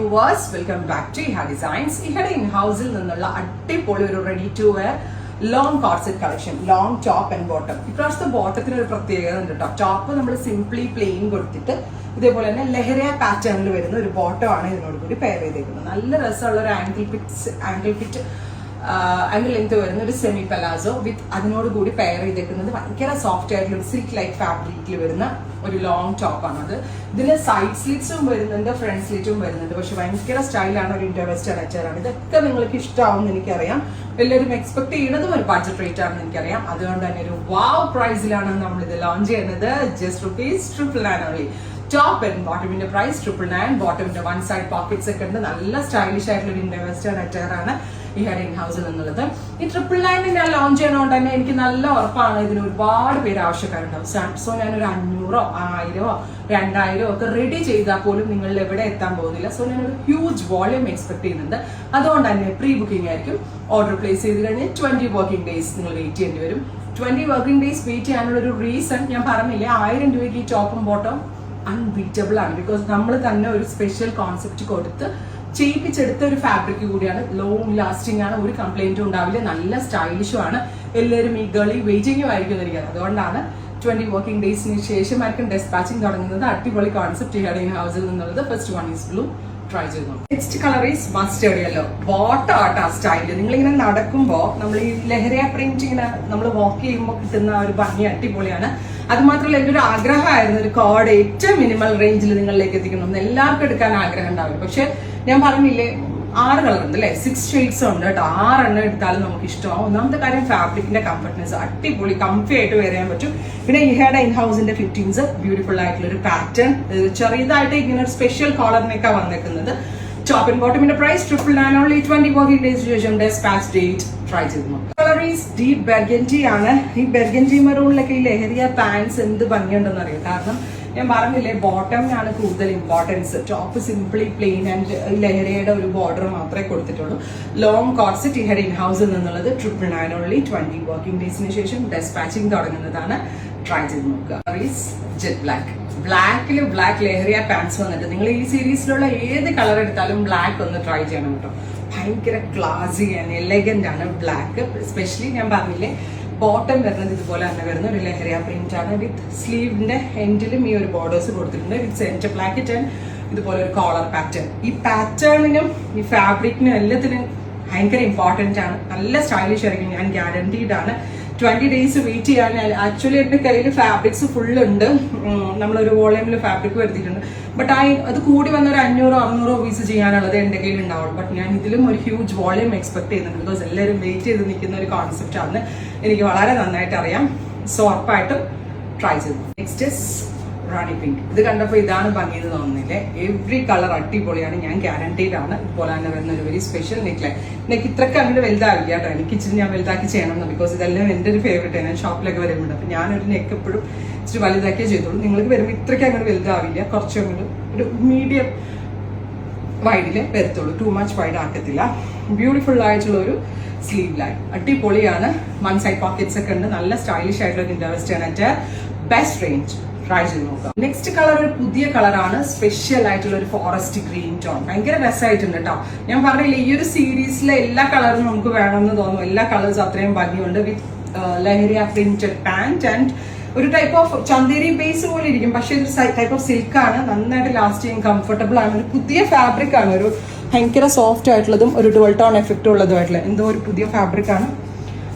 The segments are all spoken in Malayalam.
viewers, welcome back to Iha Designs. Ihade in-house നിന്നുള്ള അടിപൊളി ഒരു ready to wear long corset collection, long top and bottom. ഇപ്രാവശ്യത്തെ ബോട്ടത്തിന് ഒരു പ്രത്യേകത ഉണ്ട് കേട്ടോ. ടോപ്പ് നമ്മൾ സിംപ്ലി പ്ലെയിൻ കൊടുത്തിട്ട് ഇതേപോലെ തന്നെ ലഹരിയ പാറ്റേണിൽ വരുന്ന ഒരു ബോട്ടം ആണ് ഇതിനോട് കൂടി പെയർ ചെയ്തേക്കുന്നത്. നല്ല രസമുള്ള ഒരു ആംഗിൾ ഫിറ്റ് ലെങ്ത് വരുന്ന ഒരു സെമി പലാസോ വിത്ത് അതിനോട് കൂടി പെയർ ചെയ്തേക്കുന്നത് ഭയങ്കര സോഫ്റ്റ് ആയിട്ടുള്ള ഒരു സിൽക്ക് ലൈക്ക് ഫാബ്രിക്കിൽ വരുന്ന ഒരു ലോങ് ടോപ്പ് ആണ്. അത് ഇതിന് സൈഡ് സ്ലിറ്റ്സും വരുന്നുണ്ട്, ഫ്രണ്ട് സ്ലിറ്റും വരുന്നുണ്ട്. പക്ഷെ ഭയങ്കര സ്റ്റൈലാണ്, ഒരു ഇന്റർ വെസ്റ്റേൺ അച്ചാറാണ്. ഇതൊക്കെ നിങ്ങൾക്ക് ഇഷ്ടമാവും എനിക്കറിയാം. എല്ലാവരും എക്സ്പെക്ട് ചെയ്യുന്നതും ഒരു ബഡ്ജറ്റ് റേറ്റ് ആണെന്ന് എനിക്കറിയാം. അതുകൊണ്ട് തന്നെ ഒരു വാവ് പ്രൈസിലാണ് നമ്മൾ ഇത് ലോഞ്ച് ചെയ്യുന്നത്. Just ₹999 only. ടോപ്പ് ആൻഡ് ബോട്ടമിന്റെ പ്രൈസ് $999. ബോട്ടമിന്റെ വൺ സൈഡ് പോക്കറ്റ്സ് ഒക്കെ ഉണ്ട്. നല്ല സ്റ്റൈലിഷ് ആയിട്ടുള്ള ഒരു ഇന്റർ വെസ്റ്റേൺ അച്ചാറാണ് ഇഹാടെ ഇൻ-ഹൗസിൽ എന്നുള്ളത്. ഈ $999 ഞാൻ ലോഞ്ച് ചെയ്യണോണ്ട് തന്നെ എനിക്ക് നല്ല ഉറപ്പാണ് ഇതിന് ഒരുപാട് പേര് ആവശ്യക്കാരുണ്ടാവും. സോ ഞാനൊരു 500, 1000, 2000 ഒക്കെ റെഡി ചെയ്താൽ പോലും നിങ്ങൾ എവിടെ എത്താൻ പോകുന്നില്ല. സോ ഞാനൊരു ഹ്യൂജ് വോളിയം എക്സ്പെക്ട് ചെയ്യുന്നുണ്ട്. അതുകൊണ്ട് തന്നെ പ്രീ ബുക്കിംഗ് ആയിരിക്കും. ഓർഡർ പ്ലേസ് ചെയ്ത് കഴിഞ്ഞാൽ 20 വർക്കിംഗ് ഡേയ്സ് നിങ്ങൾ വെയിറ്റ് ചെയ്യേണ്ടി വരും. 20 വർക്കിംഗ് ഡേയ്സ് വെയിറ്റ് ചെയ്യാനുള്ള ഒരു റീസൺ ഞാൻ പറഞ്ഞില്ലേ, 1000 രൂപയ്ക്ക് ഈ ടോപ്പും ബോട്ടം അൺബീറ്റബിൾ ആണ്. ബിക്കോസ് നമ്മൾ തന്നെ ഒരു സ്പെഷ്യൽ കോൺസെപ്റ്റ് കൊടുത്ത് ചെയ്യിപ്പിച്ചെടുത്ത ഒരു ഫാബ്രിക് കൂടിയാണ്. ലോങ് ലാസ്റ്റിംഗ് ആണ്, ഒരു കംപ്ലൈന്റും ഉണ്ടാവില്ല. നല്ല സ്റ്റൈലിഷും ആണ്. എല്ലാവരും ഈ ഗളി വെയിറ്റിംഗും ആയിരിക്കും ഇരിക്കുന്നത്. അതുകൊണ്ടാണ് 20 വർക്കിംഗ് ഡേയ്സിന് ശേഷമായിരിക്കും ഡെസ്പാച്ചിങ് തുടങ്ങുന്നത്. അടിപൊളി കോൺസെപ്റ്റ് ഇഹാടെ ഇൻ-ഹൗസിൽ നിന്നുള്ളത്. First one is blue. Try ചെയ്തു. Next colour is mustard yellow. Bottom ആട്ടാ സ്റ്റൈല്. നിങ്ങളിങ്ങനെ നടക്കുമ്പോൾ നമ്മൾ ഈ ലഹരിയ പ്രിന്റ് ഇങ്ങനെ നമ്മൾ വാക്ക് ചെയ്യുമ്പോൾ കിട്ടുന്ന ഒരു ഭംഗി അടിപൊളിയാണ്. അത് മാത്രമല്ല എൻ്റെ ഒരു ആഗ്രഹമായിരുന്നു ഒരു കോഡ് ഏറ്റവും മിനിമൽ റേഞ്ചിൽ നിങ്ങളിലേക്ക് എത്തിക്കണം. എല്ലാവർക്കും എടുക്കാൻ ആഗ്രഹം ഉണ്ടാവില്ല. പക്ഷെ ഞാൻ പറഞ്ഞില്ലേ 6 കളർ ഉണ്ട് അല്ലെ, 6 ഷെയ്ഡ്സ് ഉണ്ട് കേട്ടോ. 6 എണ്ണം എടുത്താലും നമുക്ക് ഇഷ്ടമാവും. ഒന്നാമത്തെ കാര്യം ഫാബ്രിക്കിന്റെ കംഫർട്ട്നെസ്, അടിപൊളി കംഫി ആയിട്ട് വെയർ ചെയ്യാൻ പറ്റും. പിന്നെ ഇഹാടെ ഇൻ-ഹൗസിന്റെ ഫിറ്റിംഗ്സ് ബ്യൂട്ടിഫുൾ ആയിട്ടുള്ള ഒരു പാറ്റേൺ, ചെറിയതായിട്ട് ഇങ്ങനെ ഒരു സ്പെഷ്യൽ കോളറിനൊക്കെ വന്നേക്കുന്നത്. ടോപ്പ് ആൻഡ് ബോട്ടമിന്റെ പ്രൈസ് $999 only. 20 വർക്കിംഗ് ഡേയ്സ് ശേഷം ഡെസ്പാച്ച് ഡേറ്റ് ട്രൈ ചെയ്തു. കളർ ഈസ് ഡീപ് ബെർഗൻഡി ആണ്. ഈ ബെർഗൻഡി മെറൂണിലൊക്കെ ഈ ലഹരിയ പാൻസ് എന്ത് ഭംഗിയുണ്ടെന്ന് അറിയാം. കാരണം ഞാൻ പറഞ്ഞില്ലേ, ബോട്ടമിനാണ് കൂടുതൽ importance. Top simply plain and ലഹരിയുടെ ഒരു ബോർഡർ മാത്രമേ കൊടുത്തിട്ടുള്ളൂ. ലോങ് കോർസെറ്റ് ഇഹാടെ ഇൻ-ഹൗസിൽ നിന്നുള്ളത് $999 only. 20 വർക്കിംഗ് ഡേയ്സിന് ശേഷം ഡെസ്പാച്ചിങ് തുടങ്ങുന്നതാണ്. ട്രൈ ചെയ്ത് നോക്കുക. Jet black. ബ്ലാക്കില് ബ്ലാക്ക് ലെഹറിയ പാൻസ് വന്നിട്ട് നിങ്ങൾ ഈ സീരീസിലുള്ള ഏത് കളർ എടുത്താലും ബ്ലാക്ക് ഒന്ന് ട്രൈ ചെയ്യണം കേട്ടോ. ഭയങ്കര ക്ലാസി ആൻഡ് എലഗന്റ് ആണ് ബ്ലാക്ക്. എസ്പെഷ്യലി ഞാൻ പറഞ്ഞില്ലേ, ബോട്ടം വരുന്നത് ഇതുപോലെ തന്നെ വരുന്ന ഒരു ലഹരിയ പ്രിന്റ് ആണ്. വിത്ത് സ്ലീവിന്റെ എൻഡിലും ഈ ഒരു ബോർഡേഴ്സ് കൊടുത്തിട്ടുണ്ട്. വിത്ത് സെന്റർ ബ്ലാക്കറ്റ് ആൻഡ് ഇതുപോലെ ഒരു കോളർ പാറ്റേൺ. ഈ പാറ്റേണിനും ഈ ഫാബ്രിക്കിനും എല്ലാത്തിനും ഭയങ്കര ഇമ്പോർട്ടന്റ് ആണ്. നല്ല സ്റ്റൈലിഷ് ആയിരിക്കും, ഞാൻ ഗ്യാരണ്ടീഡ് ആണ്. 20 ഡേയ്സ് വെയിറ്റ് ചെയ്യാൻ. ആക്ച്വലി എൻ്റെ കയ്യിൽ ഫാബ്രിക്സ് ഫുൾ ഉണ്ട്. നമ്മളൊരു വോളിയമിൽ ഫാബ്രിക് വരുത്തിയിട്ടുണ്ട്. ബട്ട് അത് കൂടി വന്ന ഒരു 500-600 പീസ് ചെയ്യാനുള്ളത് എൻ്റെ കയ്യിൽ ഉണ്ടാവുള്ളൂ. ബട്ട് ഞാൻ ഇതിലും ഒരു ഹ്യൂജ് വോളിയം എക്സ്പെക്ട് ചെയ്യുന്നുണ്ട്. ബിക്കോസ് എല്ലാവരും വെയിറ്റ് ചെയ്ത് നിൽക്കുന്ന ഒരു കോൺസെപ്റ്റ് ആണ്. എനിക്ക് വളരെ നന്നായിട്ട് അറിയാം. സോ ഉറപ്പായിട്ടും ട്രൈ ചെയ്തു. Next is Rani pink. ഇത് കണ്ടപ്പോൾ ഇതാണ് ഭംഗിയെന്ന് തോന്നുന്നില്ലേ? എവ്രി കളർ അടിപൊളിയാണ്, ഞാൻ ഗ്യാരണ്ടീഡ് ആണ്. ഇതുപോലെ തന്നെ വരുന്ന ഒരു very special neck line. Neck ഇത്രയ്ക്ക് അങ്ങോട്ട് വലുതാവില്ല കേട്ടോ. എനിക്ക് ഇച്ചിരി ഞാൻ വലുതാക്കി ചെയ്യണമെന്ന്. ബിക്കോസ് ഇതെല്ലാം എൻ്റെ ഒരു ഫേവറേറ്റ് ആണ്. ഞാൻ ഷോപ്പിലൊക്കെ വരുമ്പോൾ അപ്പം ഞാനൊരു നെക്ക് എപ്പോഴും ഇച്ചിരി വലുതാക്കിയേ ചെയ്തോളൂ. നിങ്ങൾക്ക് വരുമ്പോൾ ഇത്രയ്ക്ക് അങ്ങോട്ട് വലുതാവില്ല. കുറച്ചും അങ്ങോട്ട് ഒരു മീഡിയം വൈഡില് വരത്തുള്ളൂ. ടു മച്ച് വൈഡ് ആക്കത്തില്ല. ബ്യൂട്ടിഫുൾ ആയിട്ടുള്ള ഒരു സ്ലീവ് ലൈൻ അടിപൊളിയാണ്. വൺ സൈഡ് പോക്കറ്റ്സ് ഒക്കെ ഉണ്ട്. നല്ല സ്റ്റൈലിഷ് ആയിട്ടുള്ള ഇന്റർ വെസ്റ്റേൺ ആയിട്ട് ബെസ്റ്റ് റേഞ്ച്. ട്രൈ ചെയ്ത് നോക്കാം. നെക്സ്റ്റ് കളർ ഒരു പുതിയ കളറാണ്. സ്പെഷ്യൽ ആയിട്ടുള്ള ഒരു ഫോറസ്റ്റ് ഗ്രീൻ ടോൺ. ഭയങ്കര രസമായിട്ടുണ്ട് കേട്ടോ. ഞാൻ പറഞ്ഞില്ലേ, ഈ ഒരു സീരീസിലെ എല്ലാ കളറും നമുക്ക് വേണമെന്ന് തോന്നും. എല്ലാ കളേഴ്സും അത്രയും ഭംഗിയുണ്ട്. വിത്ത് ലഹരിയ പ്രിന്റഡ് പാന്റ് ആൻഡ് ഒരു ടൈപ്പ് ഓഫ് ചന്തേരി ബേസ് പോലെ ഇരിക്കും. പക്ഷെ ഒരു ടൈപ്പ് ഓഫ് സിൽക്ക് ആണ്. നന്നായിട്ട് ലാസ്റ്റ് ചെയ്യും, കംഫർട്ടബിൾ ആണ്. ഒരു പുതിയ ഫാബ്രിക് ആണ്. ഒരു ഭയങ്കര സോഫ്റ്റ് ആയിട്ടുള്ളതും ഒരു ഡുവൽ ടോൺ എഫക്റ്റ് ഉള്ളതുമായിട്ടുള്ള എന്തോ ഒരു പുതിയ ഫാബ്രിക് ആണ്.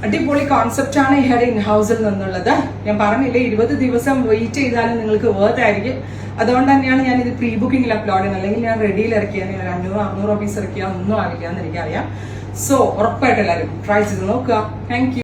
അടിപൊളി കോൺസെപ്റ്റ് ആണ് ഇഹാടെ ഇൻ-ഹൗസിൽ നിന്നുള്ളത്. ഞാൻ പറഞ്ഞില്ലേ, 20 ദിവസം വെയിറ്റ് ചെയ്താലും നിങ്ങൾക്ക് വേർത്ത് ആയിരിക്കും. അതുകൊണ്ട് തന്നെയാണ് ഞാൻ ഇത് പ്രീ ബുക്കിംഗിൽ അപ്ലോഡ് ചെയ്യുന്നത്. അല്ലെങ്കിൽ ഞാൻ റെഡിയിൽ ഇറക്കിയാൽ 500-600 പീസ് ഇറക്കിയാൽ ഒന്നും ആവില്ല എന്ന് എനിക്കറിയാം. സോ ഉറപ്പായിട്ട് എല്ലാവരും ട്രൈ ചെയ്ത് നോക്കുക. Thank you.